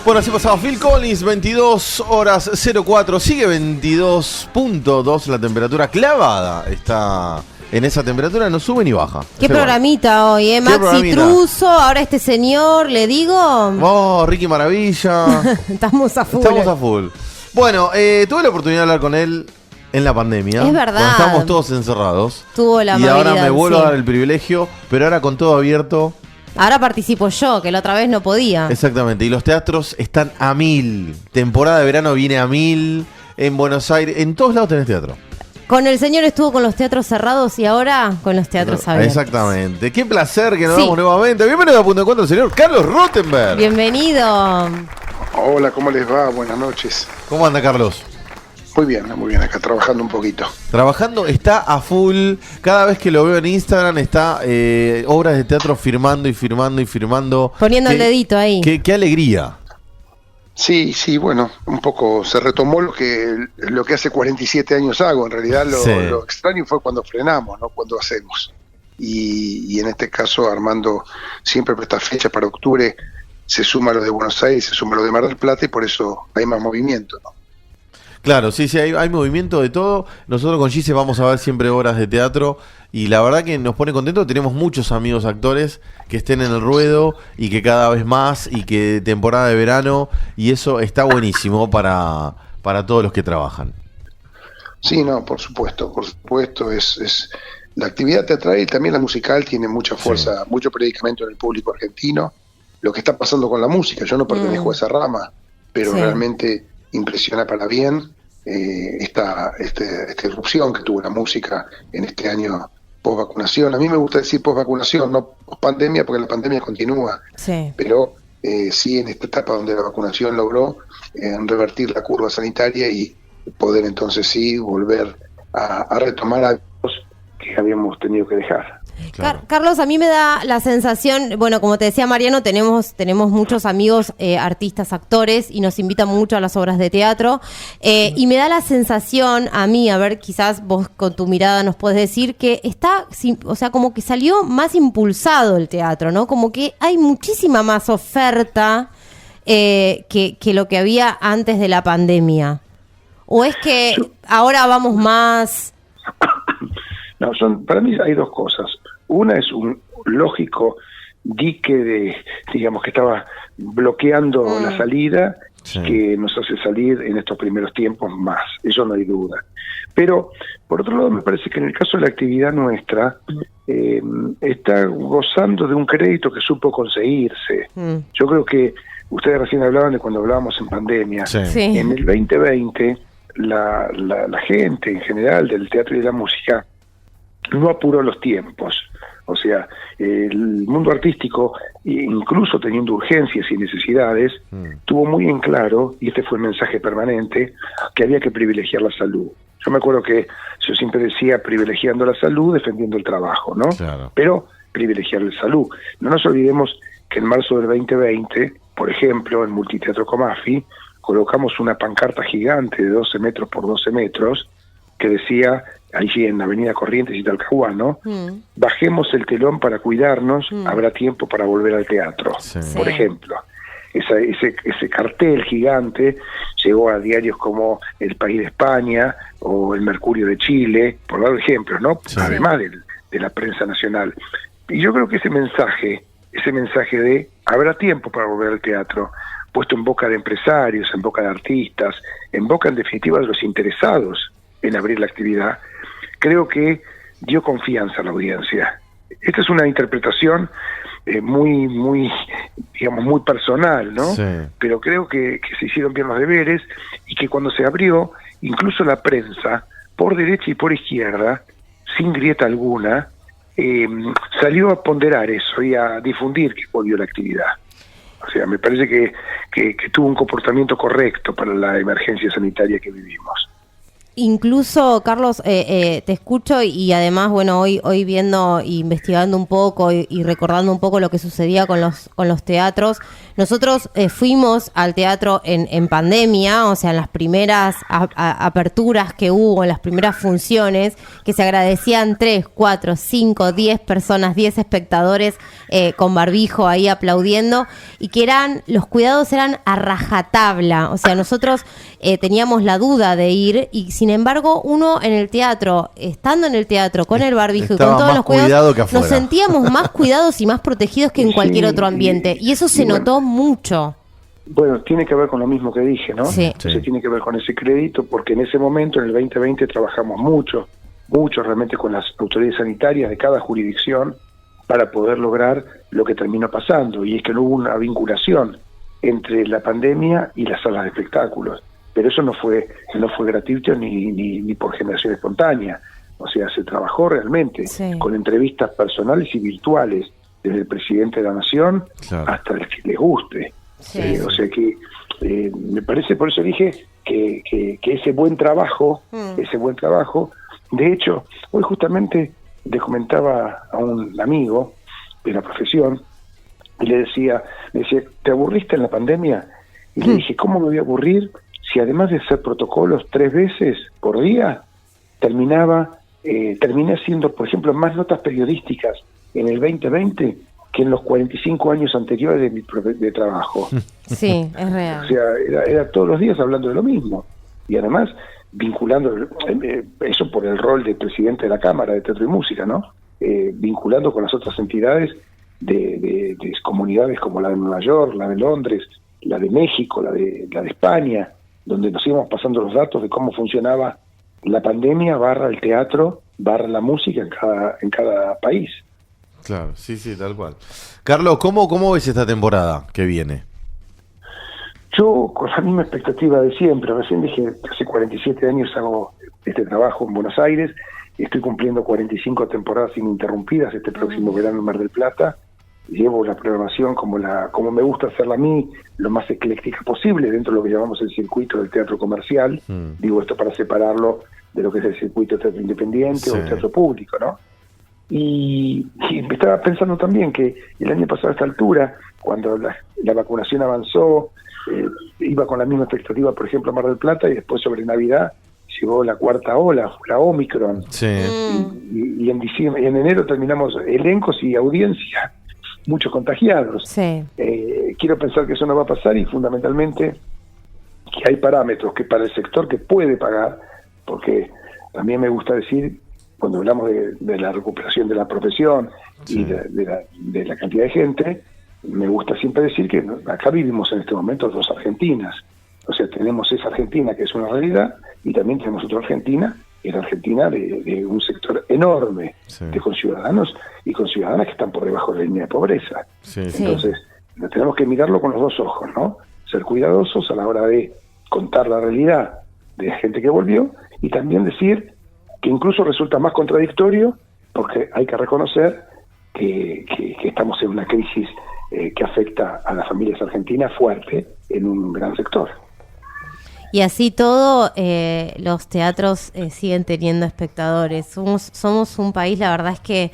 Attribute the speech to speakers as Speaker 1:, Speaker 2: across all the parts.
Speaker 1: Bueno, así pasaba Phil Collins, 22:04, sigue 22.2 la temperatura clavada. Está en esa temperatura, no sube ni baja.
Speaker 2: Qué programita hoy, ¿eh? Maxi Truso, ahora este señor, le digo.
Speaker 1: Oh, Ricky Maravilla.
Speaker 2: Estamos a full.
Speaker 1: Estamos a full. Bueno, tuve la oportunidad de hablar con él en la pandemia.
Speaker 2: Es verdad.
Speaker 1: Cuando estábamos todos encerrados.
Speaker 2: Tuvo la
Speaker 1: y
Speaker 2: amabilidad,
Speaker 1: ahora me vuelvo
Speaker 2: sí.
Speaker 1: a dar el privilegio, pero ahora con todo abierto.
Speaker 2: Ahora participo yo, que la otra vez no podía.
Speaker 1: Exactamente, y los teatros están a 1000. Temporada de verano viene a 1000. En Buenos Aires, en todos lados tenés teatro.
Speaker 2: Con el señor estuvo con los teatros cerrados y ahora con los teatros abiertos.
Speaker 1: Exactamente. Qué placer que nos vemos nuevamente. Bienvenido a Punto de Encuentro, el señor Carlos Rottenberg.
Speaker 2: Bienvenido.
Speaker 3: Hola, ¿cómo les va? Buenas noches.
Speaker 1: ¿Cómo anda, Carlos?
Speaker 3: Muy bien, acá trabajando un poquito.
Speaker 1: Trabajando, está a full. Cada vez que lo veo en Instagram está obras de teatro firmando y firmando y firmando.
Speaker 2: Poniendo el dedito ahí.
Speaker 1: Qué alegría.
Speaker 3: Sí, bueno, un poco se retomó lo que hace 47 años hago. En realidad lo extraño fue cuando frenamos, ¿no? Cuando hacemos. Y en este caso Armando siempre presta fecha para octubre, se suma lo de Buenos Aires, se suma lo de Mar del Plata y por eso hay más movimiento, ¿no?
Speaker 1: Claro, sí, hay movimiento de todo. Nosotros con Gise vamos a ver siempre obras de teatro y la verdad que nos pone contentos. Tenemos muchos amigos actores que estén en el ruedo y que cada vez más y que temporada de verano y eso está buenísimo para todos los que trabajan.
Speaker 3: Sí, no, por supuesto, es la actividad teatral y también la musical tiene mucha fuerza, mucho predicamento en el público argentino. Lo que está pasando con la música, yo no pertenezco a esa rama, pero realmente impresiona para bien esta irrupción que tuvo la música en este año post vacunación. A mí me gusta decir post vacunación, no post pandemia, porque la pandemia continúa, pero sí en esta etapa donde la vacunación logró revertir la curva sanitaria y poder entonces sí volver a retomar hábitos que habíamos tenido que dejar.
Speaker 2: Claro. Carlos, a mí me da la sensación, bueno, como te decía Mariano, tenemos muchos amigos artistas, actores, y nos invitan mucho a las obras de teatro, y me da la sensación a mí, a ver, quizás vos con tu mirada nos puedes decir, que está, o sea, como que salió más impulsado el teatro, ¿no? Como que hay muchísima más oferta que lo que había antes de la pandemia. ¿O es que ahora vamos más...?
Speaker 3: No, para mí hay dos cosas. Una es un lógico dique digamos, que estaba bloqueando la salida, que nos hace salir en estos primeros tiempos más, eso no hay duda. Pero, por otro lado, me parece que en el caso de la actividad nuestra, está gozando de un crédito que supo conseguirse. Yo creo que ustedes recién hablaban de cuando hablábamos en pandemia. En el 2020, la gente en general del teatro y de la música no apuró los tiempos. O sea, el mundo artístico, incluso teniendo urgencias y necesidades, tuvo muy en claro, y este fue el mensaje permanente, que había que privilegiar la salud. Yo me acuerdo que yo siempre decía privilegiando la salud, defendiendo el trabajo, ¿no? Claro. Pero privilegiar la salud. No nos olvidemos que en marzo del 2020, por ejemplo, en Multiteatro Comafi, colocamos una pancarta gigante de 12 metros por 12 metros que decía, allí en Avenida Corrientes y Talcahuano, bajemos el telón para cuidarnos, habrá tiempo para volver al teatro, por ejemplo. Ese cartel gigante llegó a diarios como El País de España o El Mercurio de Chile, por dar ejemplos, ¿no? Además de la prensa nacional. Y yo creo que ese mensaje de habrá tiempo para volver al teatro, puesto en boca de empresarios, en boca de artistas, en boca en definitiva de los interesados en abrir la actividad, creo que dio confianza a la audiencia. Esta es una interpretación muy personal, ¿no? Pero creo que se hicieron bien los deberes y que cuando se abrió, incluso la prensa, por derecha y por izquierda, sin grieta alguna, salió a ponderar eso y a difundir que volvió la actividad. O sea, me parece que tuvo un comportamiento correcto para la emergencia sanitaria que vivimos.
Speaker 2: Incluso, Carlos, te escucho y además, bueno, hoy viendo e investigando un poco y recordando un poco lo que sucedía con los teatros, nosotros fuimos al teatro en pandemia, o sea, en las primeras aperturas que hubo, en las primeras funciones, que se agradecían 3, 4, 5, 10 personas, 10 espectadores con barbijo ahí aplaudiendo, y que los cuidados eran a rajatabla, o sea, nosotros teníamos la duda de ir, y sin embargo uno en el teatro, estando en el teatro con el barbijo y con todos los cuidados, nos sentíamos más cuidados y más protegidos que en cualquier otro ambiente, y eso se notó mucho.
Speaker 3: Bueno, tiene que ver con lo mismo que dije, ¿no?
Speaker 2: Sí.
Speaker 3: Entonces tiene que ver con ese crédito, porque en ese momento, en el 2020, trabajamos mucho realmente con las autoridades sanitarias de cada jurisdicción para poder lograr lo que terminó pasando, y es que no hubo una vinculación entre la pandemia y las salas de espectáculos. Pero eso no fue gratuito ni por generación espontánea. O sea, se trabajó realmente con entrevistas personales y virtuales, desde el presidente de la Nación hasta el que les guste. O sea que me parece, por eso dije que ese buen trabajo, de hecho, hoy justamente le comentaba a un amigo de la profesión, y le decía, ¿te aburriste en la pandemia? Y le dije, ¿cómo me voy a aburrir si además de hacer protocolos 3 veces por día, terminé haciendo, por ejemplo, más notas periodísticas en el 2020 que en los 45 años anteriores de trabajo?
Speaker 2: Sí, es real.
Speaker 3: O sea, era todos los días hablando de lo mismo. Y además, vinculando, eso por el rol de presidente de la Cámara de Teatro y Música, ¿no? Vinculando con las otras entidades de comunidades como la de Nueva York, la de Londres, la de México, la de España, donde nos íbamos pasando los datos de cómo funcionaba la pandemia / el teatro / la música en cada país.
Speaker 1: Claro, sí, tal cual. Carlos, ¿cómo ves esta temporada que viene?
Speaker 3: Yo, con la misma expectativa de siempre, recién dije, hace 47 años hago este trabajo en Buenos Aires, estoy cumpliendo 45 temporadas ininterrumpidas este próximo verano en Mar del Plata. Llevo la programación como me gusta hacerla a mí, lo más ecléctica posible, dentro de lo que llamamos el circuito del teatro comercial. Digo esto para separarlo de lo que es el circuito de teatro independiente o el teatro público, ¿no? Y me estaba pensando también que el año pasado a esta altura, cuando la vacunación avanzó, iba con la misma expectativa, por ejemplo, a Mar del Plata, y después sobre Navidad llegó la 4ª ola, la Omicron. Y en diciembre y en enero terminamos elencos y audiencia, muchos contagiados. Quiero pensar que eso no va a pasar, y fundamentalmente que hay parámetros que para el sector que puede pagar, porque también me gusta decir, cuando hablamos de la recuperación de la profesión y de la cantidad de gente, me gusta siempre decir que acá vivimos en este momento 2 Argentinas. O sea, tenemos esa Argentina que es una realidad, y también tenemos otra Argentina, que es la Argentina de un sector enorme de conciudadanos y conciudadanas que están por debajo de la línea de pobreza. Entonces, tenemos que mirarlo con los 2 ojos, ¿no? Ser cuidadosos a la hora de contar la realidad de la gente que volvió, y también decir que incluso resulta más contradictorio, porque hay que reconocer que estamos en una crisis que afecta a las familias argentinas fuerte en un gran sector.
Speaker 2: Y así todo, los teatros siguen teniendo espectadores. Somos un país, la verdad es que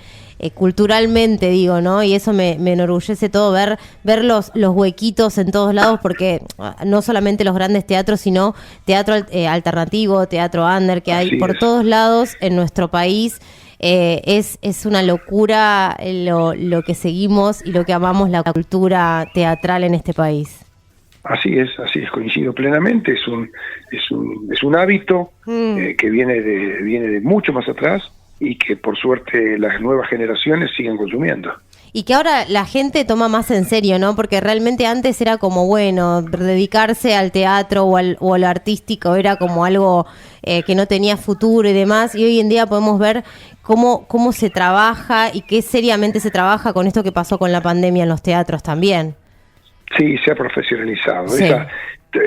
Speaker 2: culturalmente digo, ¿no? Y eso me enorgullece todo, ver los huequitos en todos lados, porque no solamente los grandes teatros, sino teatro alternativo, teatro under, que hay por todos lados en nuestro país. Es una locura lo que seguimos y lo que amamos la cultura teatral en este país.
Speaker 3: Así es, coincido plenamente. Es un hábito que viene de mucho más atrás, y que por suerte las nuevas generaciones siguen consumiendo.
Speaker 2: Y que ahora la gente toma más en serio, ¿no? Porque realmente antes era como, bueno, dedicarse al teatro o a lo artístico era como algo que no tenía futuro y demás, y hoy en día podemos ver cómo se trabaja y qué seriamente se trabaja con esto que pasó con la pandemia en los teatros también. Sí,
Speaker 3: se ha profesionalizado.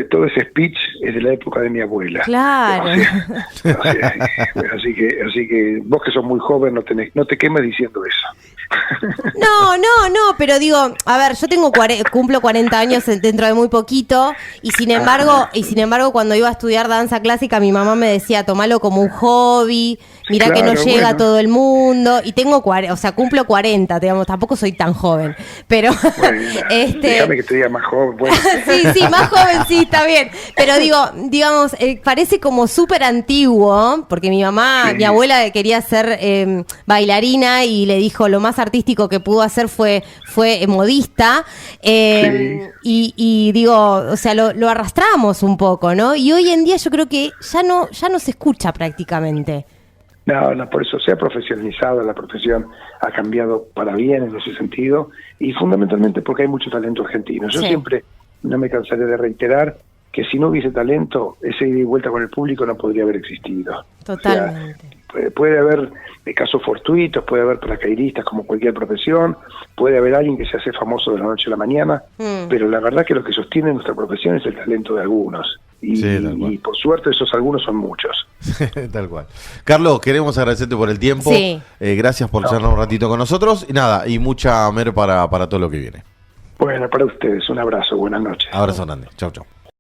Speaker 3: Todo ese speech es de la época de mi abuela.
Speaker 2: Claro.
Speaker 3: Así que vos, que sos muy joven, no te quemes diciendo eso.
Speaker 2: No, pero digo, a ver, yo cumplo 40 años dentro de muy poquito, y sin embargo cuando iba a estudiar danza clásica, mi mamá me decía, tomalo como un hobby, mirá que
Speaker 3: Claro,
Speaker 2: no llega a
Speaker 3: bueno.
Speaker 2: todo el mundo, y tengo o sea, cumplo 40, digamos, tampoco soy tan joven, pero
Speaker 3: Bueno, déjame que te diga más joven. Bueno.
Speaker 2: sí, más joven, sí, está bien. Pero digamos, parece como súper antiguo, porque mi mamá,
Speaker 3: Sí.
Speaker 2: mi abuela quería ser bailarina y le dijo lo más artístico que pudo hacer fue modista. Y digo, o sea, lo arrastramos un poco, ¿no? Y hoy en día yo creo que ya no se escucha prácticamente.
Speaker 3: No, por eso se ha profesionalizado, la profesión ha cambiado para bien en ese sentido, y fundamentalmente porque hay mucho talento argentino. Yo
Speaker 2: Sí.
Speaker 3: siempre no me cansaré de reiterar que si no hubiese talento, ese ida y vuelta con el público no podría haber existido.
Speaker 2: Totalmente.
Speaker 3: O sea, puede haber casos fortuitos, puede haber paracaidistas como cualquier profesión, puede haber alguien que se hace famoso de la noche a la mañana, pero la verdad que lo que sostiene nuestra profesión es el talento de algunos. Y,
Speaker 1: Sí, tal cual.
Speaker 3: y por suerte esos algunos son muchos.
Speaker 1: Tal cual. Carlos, queremos agradecerte por el tiempo.
Speaker 2: Sí.
Speaker 1: Gracias por charlar un ratito con nosotros. Y nada, y mucha mer para todo lo que viene.
Speaker 3: Bueno, para ustedes, un abrazo, buenas noches.
Speaker 1: Abrazo grande. Chau, chau.